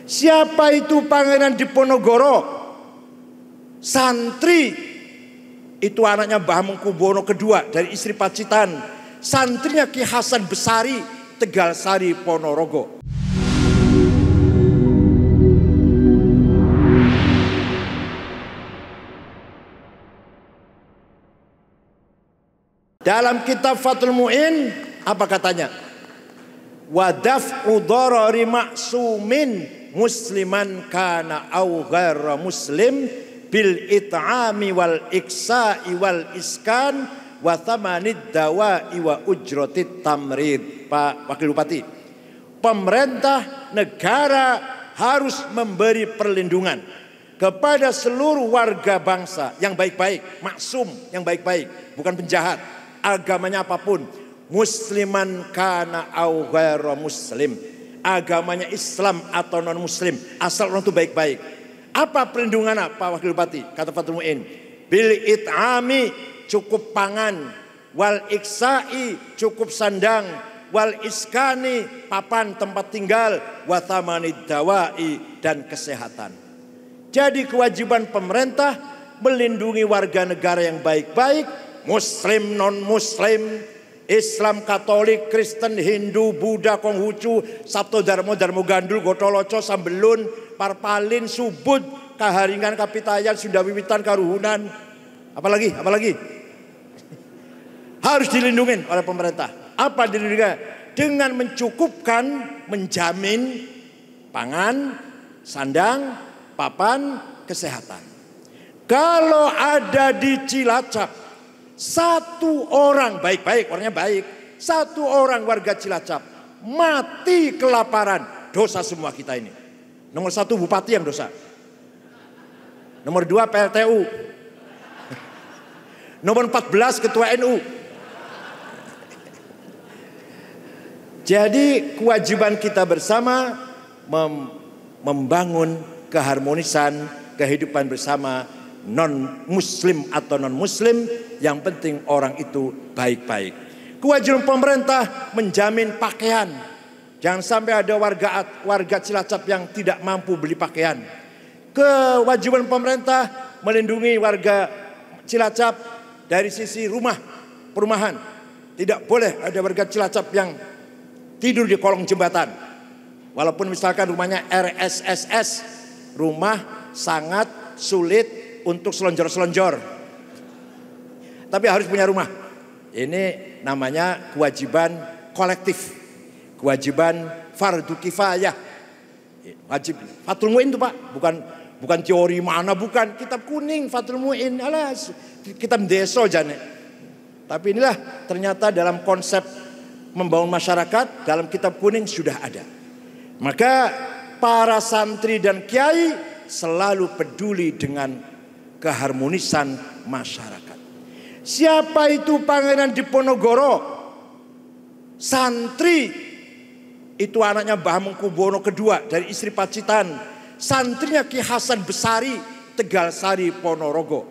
Siapa itu Pangeran Diponegoro? Santri itu anaknya Mbah Mengkubuwono II dari istri Pacitan. Santrinya Ki Hasan Besari, Tegalsari Ponorogo. Dalam kitab Fathul Mu'in apa katanya? Wadaf'u dharari ma'sumin musliman kana au ghaira muslim bil it'ami wal iksa'i wal iskan wa thamanid dawa'i wa ujratit tamrid. Pak Wakil Bupati, pemerintah negara harus memberi perlindungan kepada seluruh warga bangsa yang baik-baik, maksum, yang baik-baik, bukan penjahat, agamanya apapun, musliman kana au ghaira muslim, agamanya Islam atau non muslim, asal orang itu baik-baik. Apa perlindungan Pak Wakil Bupati? Kata Fathul Mu'in, bil it'ami, cukup pangan, wal iksa'i, cukup sandang, wal iskani, papan tempat tinggal, wa thamanid dawa'i, dan kesehatan. Jadi kewajiban pemerintah melindungi warga negara yang baik-baik, muslim non muslim, Islam, Katolik, Kristen, Hindu, Buddha, Konghucu, Sabto Darmo, Darmo Gandul, Gotoloco, Sambelun, Parpalin, Subud, Kaharingan, Kapitayan, Sunda Wiwitan, Karuhunan. Apalagi? Harus dilindungi oleh pemerintah. Apa dilindungi? Dengan mencukupkan, menjamin pangan, sandang, papan, kesehatan. Kalau ada di Cilacap satu orang baik-baik, orangnya baik, satu orang warga Cilacap mati kelaparan, dosa semua kita ini. Nomor 1 bupati yang dosa, nomor 2 PLTU, nomor 14 ketua NU. Jadi kewajiban kita bersama membangun keharmonisan kehidupan bersama non muslim atau non muslim, yang penting orang itu baik-baik. Kewajiban pemerintah menjamin pakaian. Jangan sampai ada warga Cilacap yang tidak mampu beli pakaian. Kewajiban pemerintah melindungi warga Cilacap dari sisi perumahan. Tidak boleh ada warga Cilacap yang tidur di kolong jembatan. Walaupun misalkan rumahnya RSSS, rumah sangat sulit untuk selonjor-selonjor, tapi harus punya rumah. Ini namanya kewajiban kolektif, kewajiban fardu kifayah. Wajib. Fathul Mu'in itu Pak, bukan teori mana, bukan kitab kuning Fathul Mu'in, alas kitab deso jane. Tapi inilah ternyata dalam konsep membangun masyarakat, dalam kitab kuning sudah ada. Maka para santri dan kiai selalu peduli dengan keharmonisan masyarakat. Siapa itu Pangeran Diponegoro? Santri itu anaknya Mbah Mengkubuwono II dari istri Pacitan. Santrinya Ki Hasan Besari, Tegalsari Ponorogo.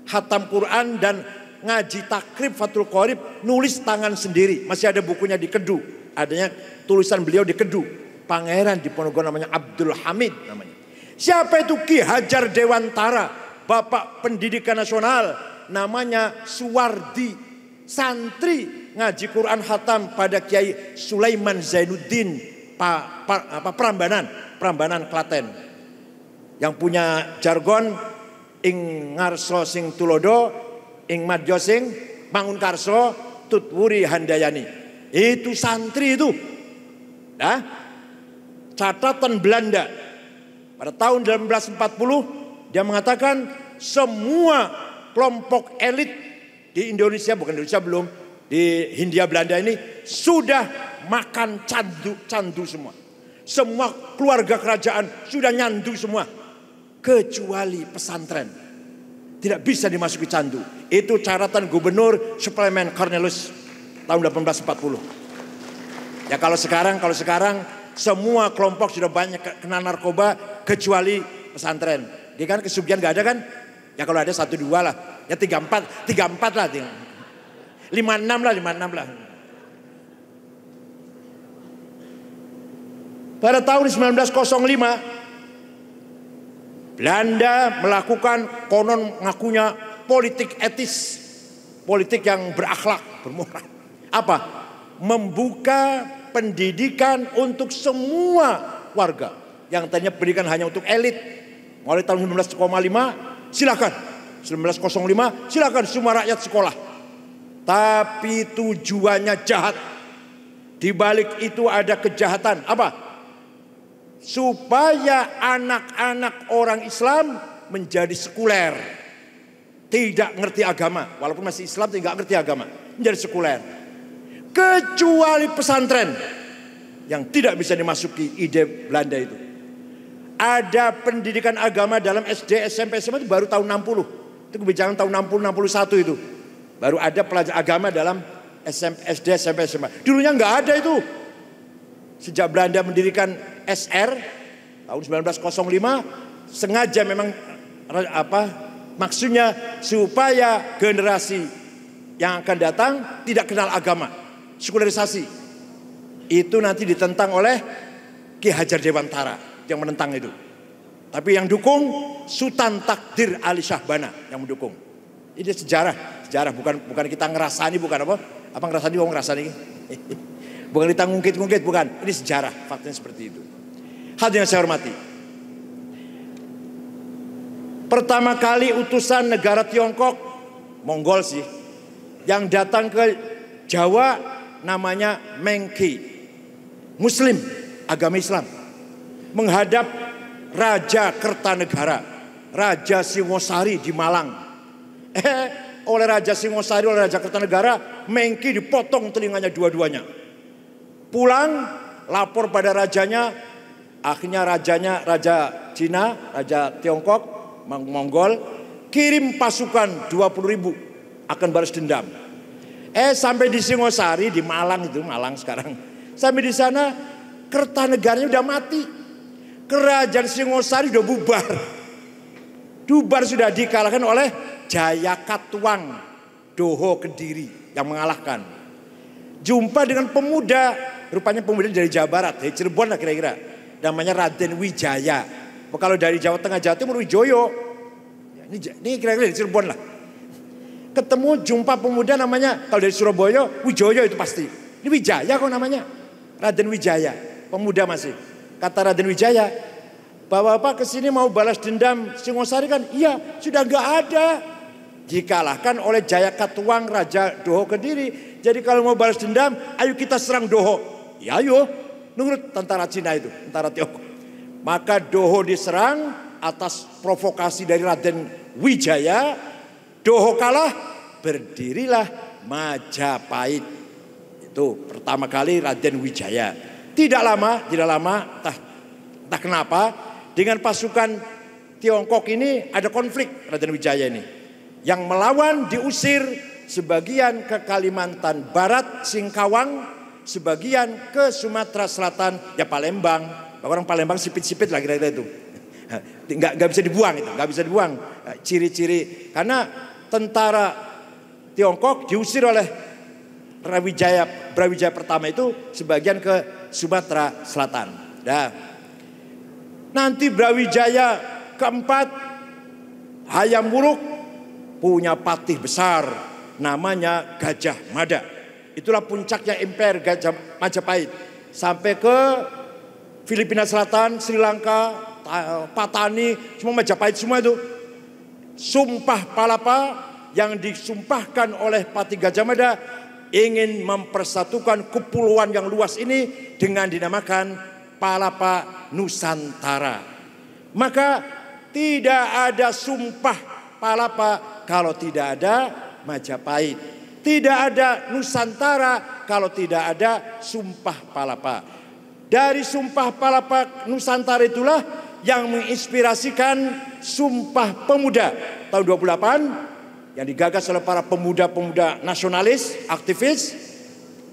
Hatam Quran dan ngaji takrib Fathul Qorib, nulis tangan sendiri. Masih ada bukunya di Kedu, adanya tulisan beliau di Kedu. Pangeran Diponegoro namanya Abdul Hamid namanya. Siapa itu? Ki Hajar Dewantara, Bapak Pendidikan Nasional, namanya Suwardi. Santri ngaji Quran hatam pada Kiai Sulaiman Zainuddin Prambanan Klaten, yang punya jargon ing ngarso sing tulodo, ing madyo sing mangun karso, tutwuri handayani. Itu santri itu. Nah, catatan Belanda pada tahun 1840 dia mengatakan semua kelompok elit di Indonesia, bukan Indonesia belum, di Hindia Belanda ini sudah makan candu semua. Semua keluarga kerajaan sudah nyandu semua, kecuali pesantren. Tidak bisa dimasuki candu. Itu catatan Gubernur Suplemen Cornelius tahun 1840. Ya kalau sekarang semua kelompok sudah banyak kena narkoba kecuali pesantren. Dia kan kesugihan nggak ada kan? Ya kalau ada 1-2 lah, ya 3-4 lah, 5-6 lah. Pada tahun 1905 Belanda melakukan konon ngakunya politik etis, politik yang berakhlak, bermoral. Apa? Membuka pendidikan untuk semua warga. Yang tadinya pendidikan hanya untuk elit. Mulai tahun 1905 silakan, 1905 silakan semua rakyat sekolah. Tapi tujuannya jahat. Di balik itu ada kejahatan. Apa? Supaya anak-anak orang Islam menjadi sekuler, tidak ngerti agama, walaupun masih Islam tidak ngerti agama, menjadi sekuler. Kecuali pesantren yang tidak bisa dimasuki ide Belanda itu. Ada pendidikan agama dalam SD, SMP, SMA itu baru tahun 60. Itu kebijakan tahun 60, 61 itu. Baru ada pelajaran agama dalam SD, SMP, SMA. Dulunya nggak ada itu. Sejak Belanda mendirikan SR tahun 1905, sengaja memang maksudnya supaya generasi yang akan datang tidak kenal agama, sekularisasi. Itu nanti ditentang oleh Ki Hajar Dewantara yang menentang itu. Tapi yang dukung Sultan Takdir Ali Syahbana yang mendukung. Ini sejarah bukan kita ngerasani, bukan apa ngerasani, orang ngerasani. Bukan kita ngungkit-ngungkit, bukan. Ini sejarah, faktanya seperti itu. Hadirin yang saya hormati. Pertama kali utusan negara Tiongkok, Mongol sih, yang datang ke Jawa namanya Mengki. Muslim, agama Islam. Menghadap Raja Kertanegara, Raja Singosari di Malang. Oleh Raja Singosari, oleh Raja Kertanegara, Mengki dipotong telinganya dua-duanya. Pulang lapor pada rajanya, akhirnya Raja Cina, Raja Tiongkok, Mongol, kirim pasukan 20.000 akan balas dendam. Sampai di Singosari, di Malang itu, Malang sekarang. Sampai di sana Kertanegaranya udah mati. Kerajaan Singosari udah bubar. Bubar sudah dikalahkan oleh Jayakatwang Doho Kediri yang mengalahkan. Jumpa dengan pemuda, rupanya pemuda dari Jawa Barat, dari Cirebon lah kira-kira. Namanya Raden Wijaya. Kalau dari Jawa Tengah, Jawa Timur, Wijoyo. Ini kira-kira dari Cirebon lah. Ketemu jumpa pemuda namanya, kalau dari Surabaya, Wijoyo itu pasti. Ini Wijaya kok namanya. Raden Wijaya, pemuda masih. Kata Raden Wijaya, Bapak-bapak kesini mau balas dendam Singosari kan? Iya, sudah gak ada. Dikalahkan oleh Jayakatwang Raja Doho Kediri. Jadi kalau mau balas dendam, ayo kita serang Doho. Ya ayo, nurut tentara Cina itu, tentara Tiongkok. Maka Doho diserang atas provokasi dari Raden Wijaya. Doho kalah, berdirilah Majapahit. Itu pertama kali Raden Wijaya. Tidak lama, entah kenapa, dengan pasukan Tiongkok ini ada konflik Raden Wijaya ini. Yang melawan diusir sebagian ke Kalimantan Barat, Singkawang, sebagian ke Sumatera Selatan, ya Palembang. Orang Palembang sipit-sipit lah kira-kira itu. Nggak bisa dibuang itu, nggak bisa dibuang. Ciri-ciri karena tentara Tiongkok diusir oleh Brawijaya pertama itu sebagian ke Sumatera Selatan. Nah, nanti Brawijaya keempat Hayam Wuruk punya patih besar namanya Gajah Mada. Itulah puncaknya Imper Gajah Majapahit sampai ke Filipina Selatan, Sri Lanka, Patani, semua Majapahit semua itu. Sumpah Palapa yang disumpahkan oleh Patih Gajah Mada ingin mempersatukan kepulauan yang luas ini dengan dinamakan Palapa Nusantara. Maka tidak ada sumpah Palapa kalau tidak ada Majapahit. Tidak ada Nusantara kalau tidak ada sumpah Palapa. Dari sumpah Palapa Nusantara itulah yang menginspirasikan Sumpah Pemuda tahun 28 yang digagas oleh para pemuda-pemuda nasionalis, aktivis.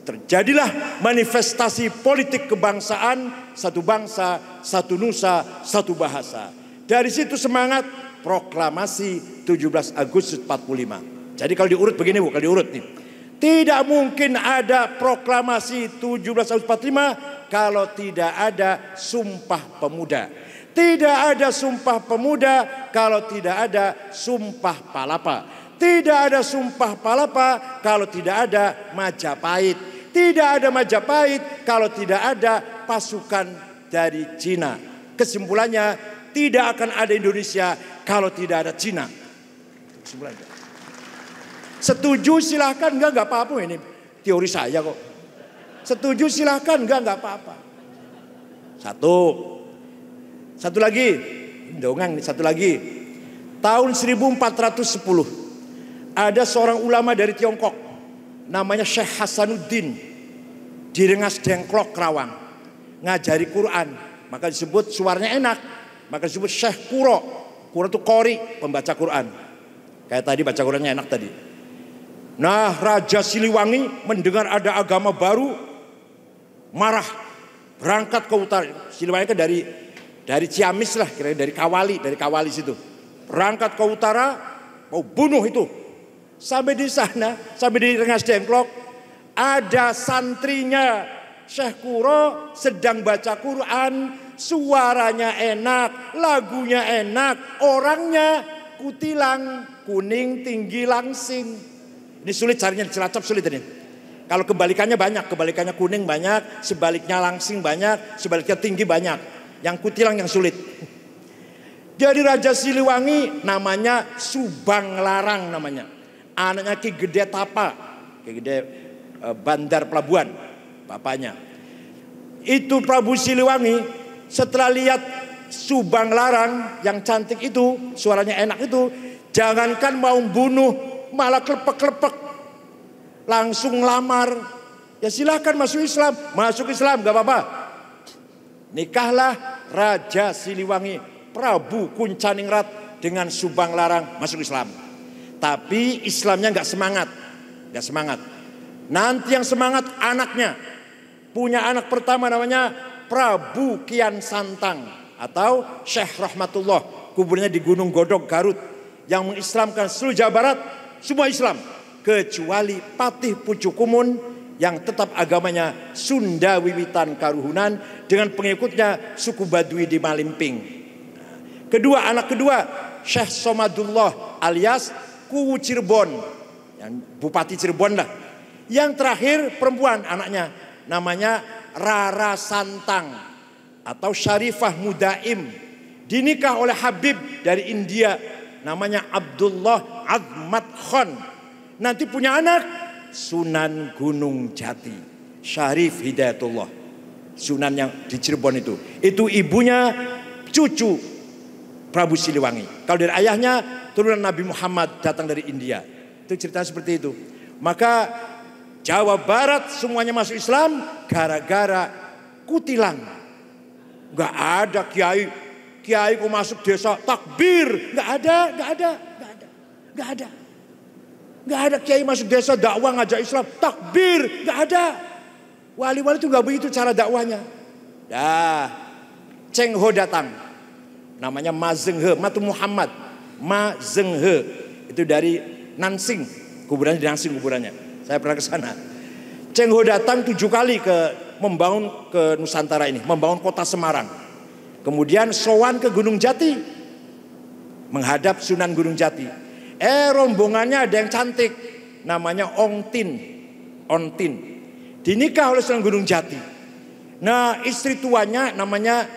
Terjadilah manifestasi politik kebangsaan, satu bangsa, satu nusa, satu bahasa. Dari situ semangat proklamasi 17 Agustus 45. Jadi kalau diurut begini Bu, kalau diurut nih. Tidak mungkin ada proklamasi 17 Agustus 45 kalau tidak ada Sumpah Pemuda. Tidak ada Sumpah Pemuda kalau tidak ada Sumpah Palapa. Tidak ada Sumpah Palapa kalau tidak ada Majapahit. Tidak ada Majapahit kalau tidak ada pasukan dari Cina. Kesimpulannya, tidak akan ada Indonesia kalau tidak ada Cina. Kesimpulannya. Setuju silahkan, enggak apa-apa, ini teori saya kok. Setuju silahkan, enggak apa-apa. Satu lagi, dongeng nih, satu lagi. Tahun 1410 ada seorang ulama dari Tiongkok namanya Syekh Hasanuddin di Rengas Dengklok, Kerawang, ngajari Quran, maka disebut suaranya enak, maka disebut Syekh Kuro. Kuro itu qori, pembaca Quran. Kayak tadi baca Qurannya enak tadi. Nah, Raja Siliwangi mendengar ada agama baru, marah, berangkat ke utara. Siliwangi kan dari Ciamis lah, kira dari Kawali situ. Berangkat ke utara, mau bunuh itu. Sampai di sana, sampai di Rengas Dengklok, ada santrinya Syekh Kuro sedang baca Quran, suaranya enak, lagunya enak, orangnya kutilang, kuning, tinggi, langsing. Ini sulit carinya, di Cilacap sulit ini. Kalau kebalikannya banyak, kebalikannya kuning banyak, sebaliknya langsing banyak, sebaliknya tinggi banyak. Yang kutilang yang sulit. Jadi Raja Siliwangi namanya Subang Larang namanya. Anaknya Ki Gede Tapa, Ki Gede Bandar Pelabuhan, bapaknya. Itu Prabu Siliwangi setelah lihat Subang Larang yang cantik itu, suaranya enak itu, jangankan mau bunuh, malah klepek-klepek, langsung lamar. Ya silahkan masuk Islam, gak apa-apa. Nikahlah Raja Siliwangi Prabu Kuncaningrat dengan Subang Larang, masuk Islam. Tapi Islamnya gak semangat. Nanti yang semangat anaknya, punya anak pertama namanya Prabu Kian Santang atau Syekh Rahmatullah, kuburnya di Gunung Godog, Garut, yang mengislamkan seluruh Jawa Barat. Semua Islam kecuali Patih Pucukumun yang tetap agamanya Sunda Wiwitan Karuhunan dengan pengikutnya suku Badui di Malimping. Anak kedua Syekh Somadullah alias Kuwu Cirebon, yang Bupati Cirebon lah. Yang terakhir perempuan anaknya namanya Rara Santang atau Syarifah Mudaim, dinikah oleh Habib dari India namanya Abdullah Azmat Khan. Nanti punya anak Sunan Gunung Jati, Syarif Hidayatullah, Sunan yang di Cirebon itu. Itu ibunya cucu Prabu Siliwangi. Kalau dari ayahnya turunan Nabi Muhammad datang dari India. Itu ceritanya seperti itu. Maka Jawa Barat semuanya masuk Islam gara-gara kutilang. Gak ada kiai kok masuk desa takbir, gak ada kiai masuk desa dakwah ngajak Islam takbir, gak ada. Wali-wali itu gak begitu cara dakwahnya. Cheng Ho datang, namanya Ma Zeng He, Matu Muhammad, Ma Zeng He, itu dari Nansing, kuburannya di Nansing kuburannya. Saya pernah ke sana. Cheng Ho datang 7 kali membangun ke Nusantara ini, membangun kota Semarang. Kemudian sowan ke Gunung Jati, menghadap Sunan Gunung Jati. Rombongannya ada yang cantik, namanya Ontin, dinikah oleh Sunan Gunung Jati. Nah, istri tuanya namanya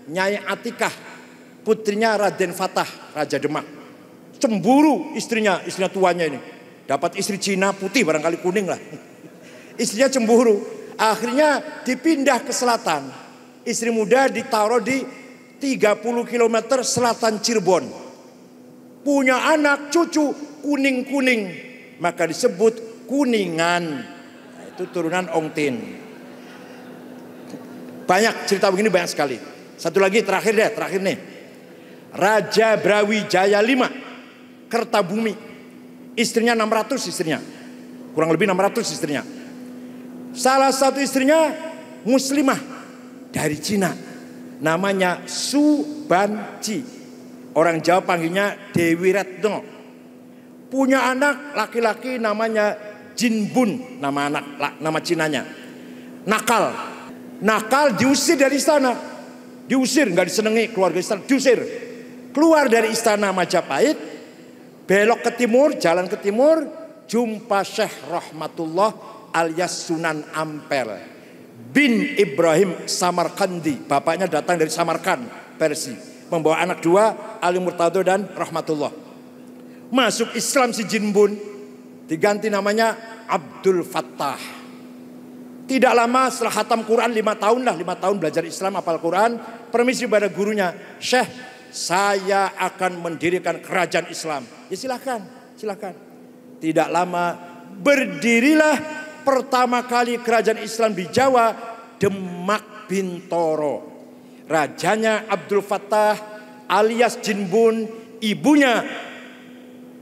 Nyai Atikah, putrinya Raden Fatah, Raja Demak. Cemburu istrinya tuanya ini, dapat istri Cina putih, barangkali kuning lah. Istrinya cemburu, akhirnya dipindah ke selatan. Istri muda ditaruh di 30 km selatan Cirebon. Punya anak cucu kuning-kuning, maka disebut Kuningan. Nah, itu turunan Ongtin. Banyak cerita begini, banyak sekali. Satu lagi terakhir nih. Raja Brawijaya V Kertabumi. Istrinya 600 istrinya. Kurang lebih 600 istrinya. Salah satu istrinya muslimah dari Cina, namanya Subanci. Orang Jawa panggilnya Dewi Retno. Punya anak laki-laki namanya Jinbun, nama Cinanya. Nakal. nakal diusir dari istana. Diusir, nggak disenangi keluarga istana, diusir. Keluar dari istana Majapahit, belok ke timur, jalan ke timur, jumpa Syekh Rahmatullah alias Sunan Ampel bin Ibrahim Samarkandi. Bapaknya datang dari Samarkand, Persia, membawa anak dua, Ali Murtado dan Rahmatullah. Masuk Islam si Jinbun, diganti namanya Abdul Fattah. Tidak lama setelah khatam Quran 5 tahun lah, 5 tahun belajar Islam, hafal Quran, permisi pada gurunya, Syekh, saya akan mendirikan kerajaan Islam. Ya silakan, silakan. Tidak lama berdirilah pertama kali kerajaan Islam di Jawa, Demak Bintoro. Rajanya Abdul Fattah alias Jinbun, ibunya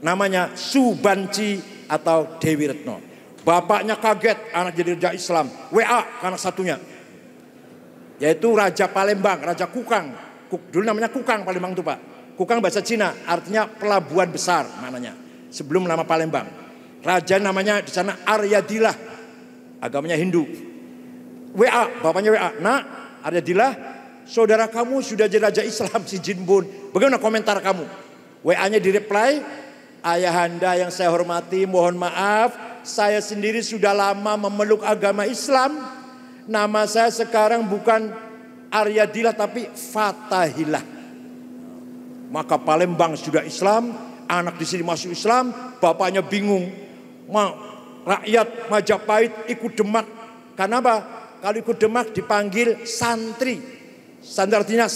namanya Subanci atau Dewi Retno. Bapaknya kaget anak jadi raja Islam. WA anak satunya, yaitu Raja Palembang, Raja Kukang. Dulu namanya Kukang Palembang itu Pak. Kukang bahasa Cina artinya pelabuhan besar maknanya. Sebelum nama Palembang. Raja namanya di sana Aryadillah, agamanya Hindu. WA, bapaknya WA, nak Aryadillah, saudara kamu sudah jadi raja Islam si Jinbun. Bagaimana komentar kamu? WA-nya direply, ayahanda yang saya hormati, mohon maaf, saya sendiri sudah lama memeluk agama Islam. Nama saya sekarang bukan Aryadillah tapi Fatahillah. Maka Palembang sudah Islam, anak di sini masuk Islam, bapaknya bingung. Rakyat Majapahit ikut Demak. Karena apa? Kalau ikut Demak dipanggil santri. Santri artinya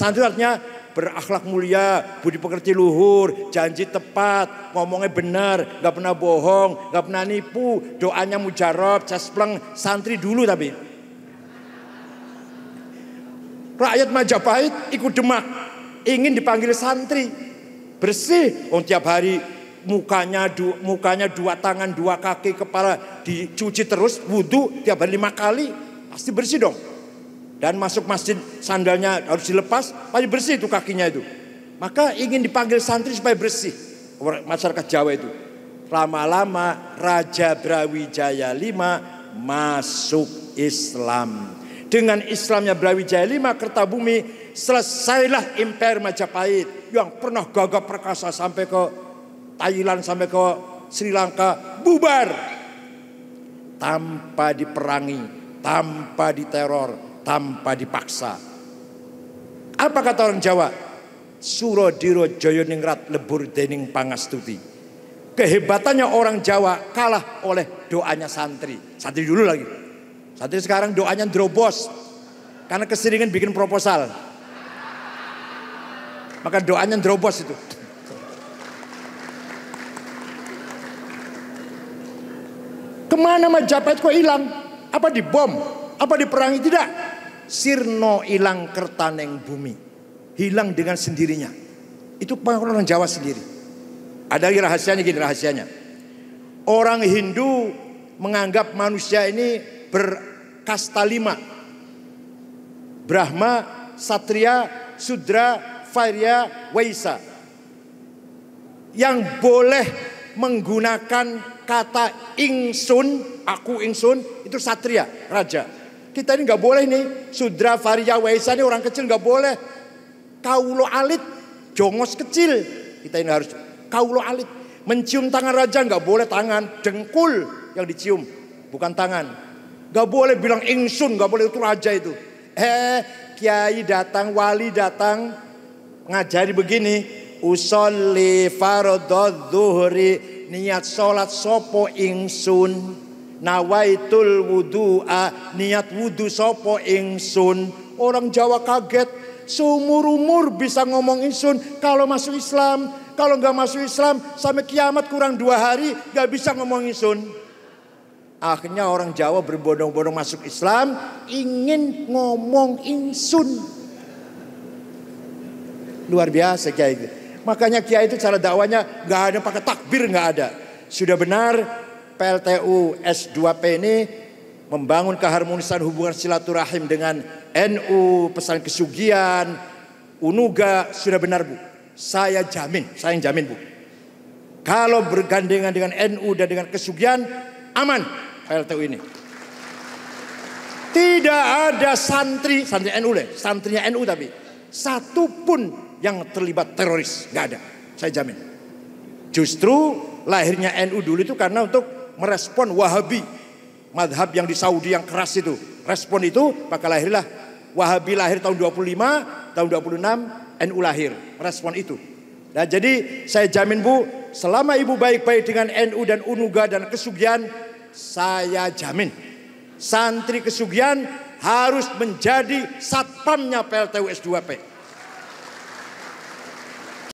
berakhlak mulia, budi pekerti luhur, janji tepat, ngomongnya benar, gak pernah bohong, gak pernah nipu, doanya mujarab, cespleng, santri dulu tapi. Rakyat Majapahit ikut Demak, ingin dipanggil santri, bersih, tiap hari mukanya 2 tangan 2 kaki kepala dicuci terus, wudhu tiap hari 5 kali, pasti bersih dong. Dan masuk masjid sandalnya harus dilepas, pasti bersih itu kakinya itu. Maka ingin dipanggil santri supaya bersih. Masyarakat Jawa itu. Lama-lama Raja Brawijaya V masuk Islam. Dengan Islamnya Brawijaya V, Kertabumi, selesailah Imper Majapahit yang pernah gagah perkasa sampai ke Thailand, sampai ke Sri Lanka, bubar. Tanpa diperangi, tanpa diteror, tanpa dipaksa. Apa kata orang Jawa? Surodiro Joyoningrat lebur dening pangastuti. Kehebatannya orang Jawa kalah oleh doanya santri. Santri dulu lagi. Santri sekarang doanya drobos. Karena keseringan bikin proposal. Maka doanya drobos itu. Kemana Majapahit kok hilang? Apa dibom? Apa diperangi? Tidak. Sirno ilang kertaneng bumi, hilang dengan sendirinya. Itu orang Jawa sendiri. Ada lagi rahasianya, gini rahasianya. Orang Hindu menganggap manusia ini berkasta 5. Brahma, Satria, Sudra, Vairya, Waisa. Yang boleh menggunakan kata ingsun, aku ingsun, itu Satria, raja. Kita ini nggak boleh nih, Sudra, Vairya, Waisa ini orang kecil nggak boleh. Kaulo alit, jongos kecil. Kita ini harus kaulo alit. Mencium tangan raja nggak boleh tangan, dengkul yang dicium, bukan tangan. Nggak boleh bilang ingsun, nggak boleh, itu raja itu. Kiai datang, wali datang, ngajari begini, usolli fardhu dzuhri, niat sholat sopo ingsun. Nawaitul wudu'a, niat wudu sopo ingsun. Orang Jawa kaget, seumur umur bisa ngomong ingsun kalau masuk Islam. Kalau nggak masuk Islam sampai kiamat kurang 2 hari nggak bisa ngomong ingsun. Akhirnya orang Jawa berbondong-bondong masuk Islam, ingin ngomong ingsun. Luar biasa Kiai itu. Makanya Kiai itu cara dakwanya nggak ada pakai takbir, nggak ada. Sudah benar PLTU S2P ini membangun keharmonisan hubungan silaturahim dengan NU, pesan kesugihan, Unuga, sudah benar Bu. Saya jamin, saya yang jamin Bu. Kalau bergandengan dengan NU dan dengan kesugihan, aman PLTU ini. tidak ada santri NU deh, santrinya NU tapi satu pun yang terlibat teroris, nggak ada. Saya jamin. Justru lahirnya NU dulu itu karena untuk merespon Wahabi, madhab yang di Saudi yang keras itu. Respon itu maka lahirlah Wahabi, lahir tahun 25, tahun 26 NU lahir. Respon itu. Nah, jadi saya jamin Bu, selama Ibu baik-baik dengan NU dan Unuga dan Kesugihan, saya jamin santri Kesugihan harus menjadi satpamnya PLTU S2P.